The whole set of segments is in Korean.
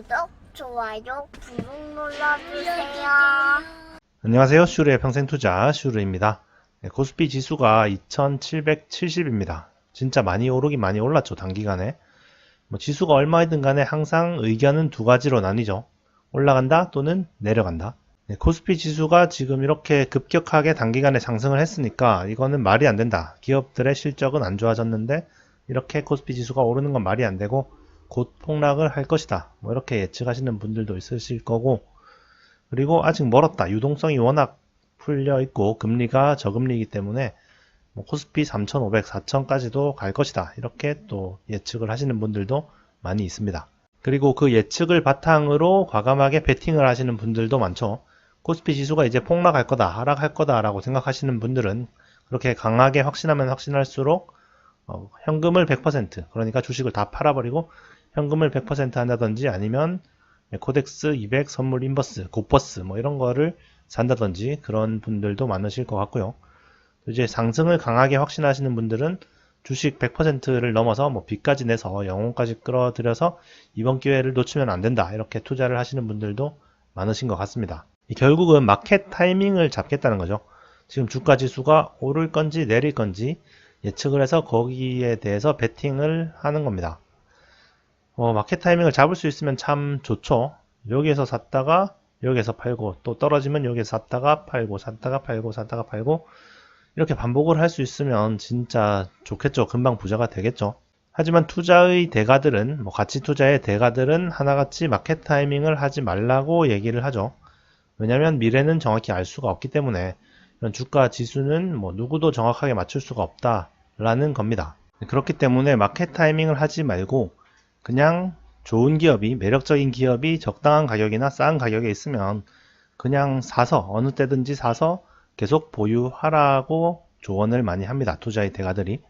구독, 좋아요, 구독 눌러주세요. 안녕하세요. 슈르의 평생투자 슈르입니다. 코스피 지수가 2770입니다. 진짜 많이 오르긴 많이 올랐죠. 단기간에. 지수가 얼마이든 간에 항상 의견은 두 가지로 나뉘죠. 올라간다 또는 내려간다. 코스피 지수가 지금 이렇게 급격하게 단기간에 상승을 했으니까 이거는 말이 안 된다. 기업들의 실적은 안 좋아졌는데 이렇게 코스피 지수가 오르는 건 말이 안 되고 곧 폭락을 할 것이다. 이렇게 예측하시는 분들도 있으실 거고, 그리고 아직 멀었다. 유동성이 워낙 풀려 있고 금리가 저금리이기 때문에 코스피 3,500, 4,000까지도 갈 것이다. 이렇게 또 예측을 하시는 분들도 많이 있습니다. 그리고 그 예측을 바탕으로 과감하게 베팅을 하시는 분들도 많죠. 코스피 지수가 이제 폭락할 거다, 하락할 거다 라고 생각하시는 분들은 그렇게 강하게 확신하면 확신할수록 현금을 100%, 그러니까 주식을 다 팔아버리고 현금을 100% 한다든지 아니면 코덱스 200 선물 인버스, 고버스 이런 거를 산다든지 그런 분들도 많으실 것 같고요. 이제 상승을 강하게 확신하시는 분들은 주식 100%를 넘어서 빚까지 내서 영혼까지 끌어들여서 이번 기회를 놓치면 안 된다. 이렇게 투자를 하시는 분들도 많으신 것 같습니다. 결국은 마켓 타이밍을 잡겠다는 거죠. 지금 주가 지수가 오를 건지 내릴 건지 예측을 해서 거기에 대해서 베팅을 하는 겁니다. 마켓 타이밍을 잡을 수 있으면 참 좋죠. 여기에서 샀다가 여기에서 팔고 또 떨어지면 여기에서 샀다가 팔고 샀다가 팔고 샀다가 팔고 이렇게 반복을 할 수 있으면 진짜 좋겠죠. 금방 부자가 되겠죠. 하지만 투자의 대가들은 가치 투자의 대가들은 하나같이 마켓 타이밍을 하지 말라고 얘기를 하죠. 왜냐하면 미래는 정확히 알 수가 없기 때문에 이런 주가 지수는 누구도 정확하게 맞출 수가 없다라는 겁니다. 그렇기 때문에 마켓 타이밍을 하지 말고 그냥 좋은 기업이, 매력적인 기업이 적당한 가격이나 싼 가격에 있으면 그냥 사서 어느 때든지 사서 계속 보유하라고 조언을 많이 합니다. 투자의 대가들이.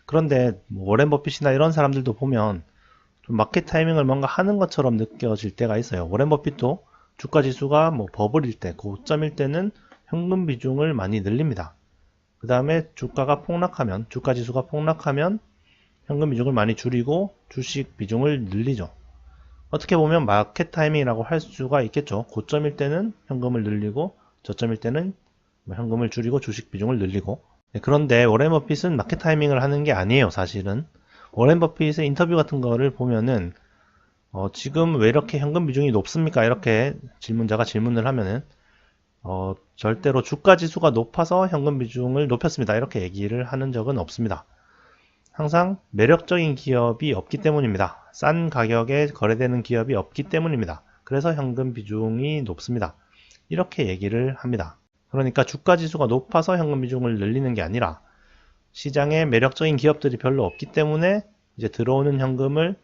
그런데 워렌 버핏이나 이런 사람들도 보면 좀 마켓 타이밍을 뭔가 하는 것처럼 느껴질 때가 있어요. 워렌 버핏도 주가 지수가 버블일 때, 고점일 때는 현금 비중을 많이 늘립니다. 그 다음에 주가가 폭락하면, 주가 지수가 폭락하면 현금 비중을 많이 줄이고 주식 비중을 늘리죠. 어떻게 보면 마켓 타이밍이라고 할 수가 있겠죠. 고점일 때는 현금을 늘리고 저점일 때는 현금을 줄이고 주식 비중을 늘리고. 그런데 워렌 버핏은 마켓 타이밍을 하는 게 아니에요. 사실은 워렌 버핏의 인터뷰 같은 거를 보면은 지금 왜 이렇게 현금 비중이 높습니까? 이렇게 질문자가 질문을 하면은 절대로 주가 지수가 높아서 현금 비중을 높였습니다. 이렇게 얘기를 하는 적은 없습니다. 항상 매력적인 기업이 없기 때문입니다. 싼 가격에 거래되는 기업이 없기 때문입니다. 그래서 현금 비중이 높습니다. 이렇게 얘기를 합니다. 그러니까 주가 지수가 높아서 현금 비중을 늘리는 게 아니라 시장에 매력적인 기업들이 별로 없기 때문에 이제 들어오는 현금을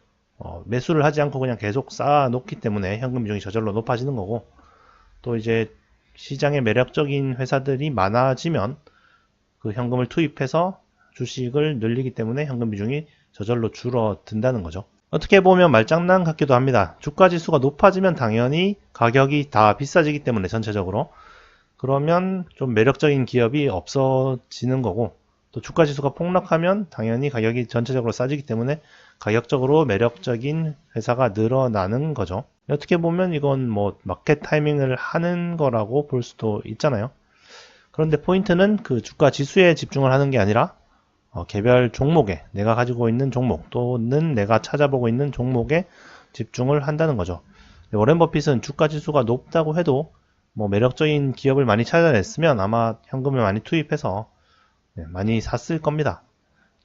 매수를 하지 않고 그냥 계속 쌓아 놓기 때문에 현금 비중이 저절로 높아지는 거고, 또 이제 시장에 매력적인 회사들이 많아지면 그 현금을 투입해서 주식을 늘리기 때문에 현금 비중이 저절로 줄어든다는 거죠. 어떻게 보면 말장난 같기도 합니다. 주가 지수가 높아지면 당연히 가격이 다 비싸지기 때문에 전체적으로, 그러면 좀 매력적인 기업이 없어지는 거고, 또 주가 지수가 폭락하면 당연히 가격이 전체적으로 싸지기 때문에 가격적으로 매력적인 회사가 늘어나는 거죠. 어떻게 보면 이건 마켓 타이밍을 하는 거라고 볼 수도 있잖아요. 그런데 포인트는 그 주가 지수에 집중을 하는 게 아니라 개별 종목에, 내가 가지고 있는 종목 또는 내가 찾아보고 있는 종목에 집중을 한다는 거죠. 워렌 버핏은 주가 지수가 높다고 해도 매력적인 기업을 많이 찾아냈으면 아마 현금을 많이 투입해서 많이 샀을 겁니다.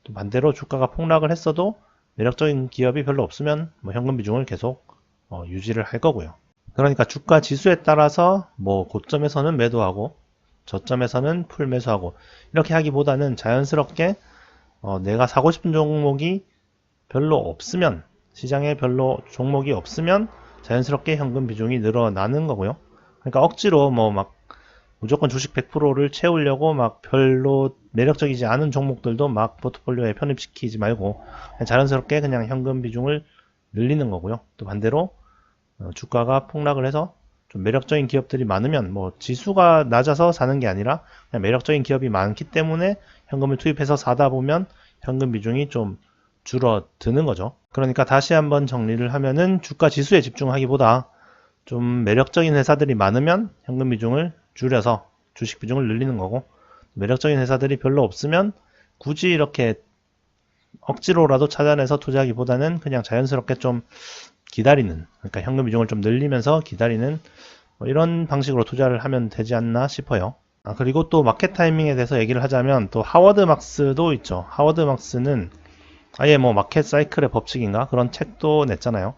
또 반대로 주가가 폭락을 했어도 매력적인 기업이 별로 없으면 현금 비중을 계속 유지를 할 거고요. 그러니까 주가 지수에 따라서 고점에서는 매도하고 저점에서는 풀 매수하고 이렇게 하기보다는 자연스럽게 내가 사고 싶은 종목이 별로 없으면, 시장에 별로 종목이 없으면 자연스럽게 현금 비중이 늘어나는 거고요. 그러니까 억지로 무조건 주식 100%를 채우려고 별로 매력적이지 않은 종목들도 포트폴리오에 편입시키지 말고 자연스럽게 그냥 현금 비중을 늘리는 거고요. 또 반대로 주가가 폭락을 해서 좀 매력적인 기업들이 많으면 지수가 낮아서 사는 게 아니라 그냥 매력적인 기업이 많기 때문에 현금을 투입해서 사다 보면 현금 비중이 좀 줄어드는 거죠. 그러니까 다시 한번 정리를 하면은 주가 지수에 집중하기보다 좀 매력적인 회사들이 많으면 현금 비중을 줄여서 주식 비중을 늘리는 거고, 매력적인 회사들이 별로 없으면 굳이 이렇게 억지로라도 찾아내서 투자하기보다는 그냥 자연스럽게 좀 기다리는, 그러니까 현금 비중을 좀 늘리면서 기다리는 뭐 이런 방식으로 투자를 하면 되지 않나 싶어요. 그리고 또 마켓 타이밍에 대해서 얘기를 하자면 또 하워드 막스도 있죠. 하워드 막스는 아예 뭐 마켓 사이클의 법칙인가 그런 책도 냈잖아요.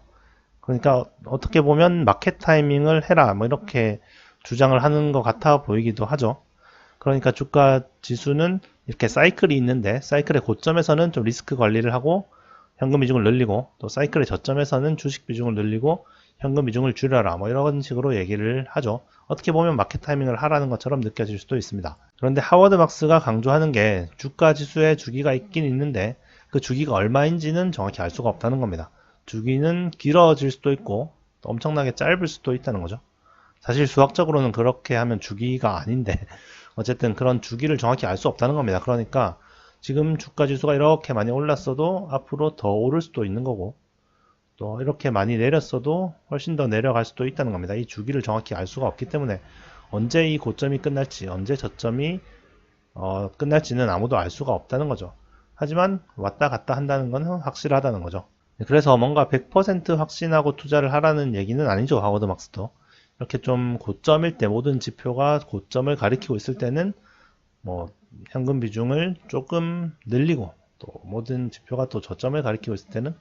그러니까 어떻게 보면 마켓 타이밍을 해라 뭐 이렇게 주장을 하는 것 같아 보이기도 하죠. 그러니까 주가 지수는 이렇게 사이클이 있는데 사이클의 고점에서는 좀 리스크 관리를 하고 현금 비중을 늘리고, 또 사이클의 저점에서는 주식 비중을 늘리고 현금 비중을 줄여라 뭐 이런 식으로 얘기를 하죠. 어떻게 보면 마켓 타이밍을 하라는 것처럼 느껴질 수도 있습니다. 그런데 하워드 막스가 강조하는 게 주가 지수에 주기가 있긴 있는데 그 주기가 얼마인지는 정확히 알 수가 없다는 겁니다. 주기는 길어질 수도 있고 또 엄청나게 짧을 수도 있다는 거죠. 사실 수학적으로는 그렇게 하면 주기가 아닌데 어쨌든 그런 주기를 정확히 알 수 없다는 겁니다. 그러니까 지금 주가 지수가 이렇게 많이 올랐어도 앞으로 더 오를 수도 있는 거고, 또 이렇게 많이 내렸어도 훨씬 더 내려갈 수도 있다는 겁니다. 이 주기를 정확히 알 수가 없기 때문에 언제 이 고점이 끝날지, 언제 저점이 끝날지는 아무도 알 수가 없다는 거죠. 하지만 왔다 갔다 한다는 건 확실하다는 거죠. 그래서 뭔가 100% 확신하고 투자를 하라는 얘기는 아니죠. 하워드 막스도. 이렇게 좀 고점일 때, 모든 지표가 고점을 가리키고 있을 때는 뭐 현금 비중을 조금 늘리고, 또 모든 지표가 또 저점을 가리키고 있을 때는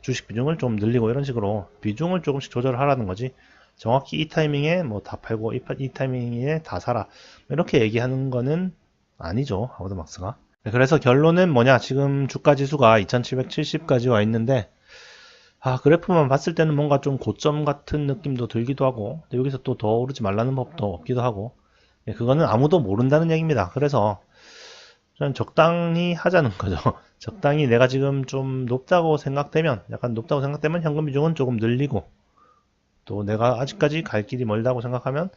주식 비중을 좀 늘리고, 이런 식으로 비중을 조금씩 조절을 하라는 거지, 정확히 이 타이밍에 뭐 다 팔고 이 타이밍에 다 사라 이렇게 얘기하는 거는 아니죠. 하워드 막스가. 그래서 결론은 뭐냐, 지금 주가 지수가 2770까지 와 있는데 그래프만 봤을 때는 뭔가 좀 고점 같은 느낌도 들기도 하고, 근데 여기서 또 더 오르지 말라는 법도 없기도 하고, 그거는 아무도 모른다는 얘기입니다. 그래서 저는 적당히 하자는 거죠. 적당히 내가 지금 좀 높다고 생각되면, 약간 높다고 생각되면 현금 비중은 조금 늘리고, 또 내가 아직까지 갈 길이 멀다고 생각하면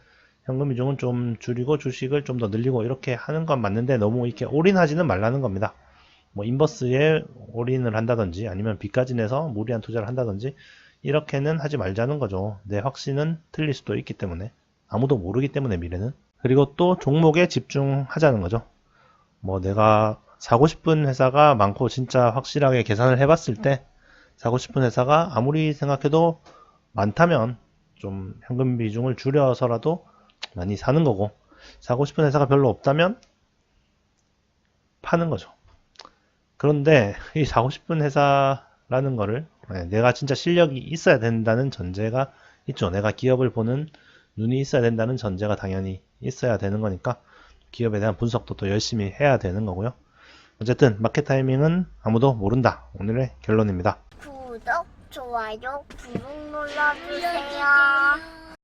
현금 비중은 좀 줄이고 주식을 좀 더 늘리고, 이렇게 하는 건 맞는데 너무 이렇게 올인하지는 말라는 겁니다. 뭐 인버스에 올인을 한다든지 아니면 빚까지 내서 무리한 투자를 한다든지 이렇게는 하지 말자는 거죠. 내 확신은 틀릴 수도 있기 때문에, 아무도 모르기 때문에 미래는. 그리고 또 종목에 집중하자는 거죠. 뭐 내가 사고 싶은 회사가 많고 진짜 확실하게 계산을 해봤을 때 사고 싶은 회사가 아무리 생각해도 많다면 좀 현금 비중을 줄여서라도 많이 사는 거고, 사고 싶은 회사가 별로 없다면 파는 거죠. 그런데 이 사고 싶은 회사라는 거를 내가 진짜 실력이 있어야 된다는 전제가 있죠. 내가 기업을 보는 눈이 있어야 된다는 전제가 당연히 있어야 되는 거니까 기업에 대한 분석도 또 열심히 해야 되는 거고요. 어쨌든 마켓 타이밍은 아무도 모른다. 오늘의 결론입니다. 구독, 좋아요, 구독 눌러주세요.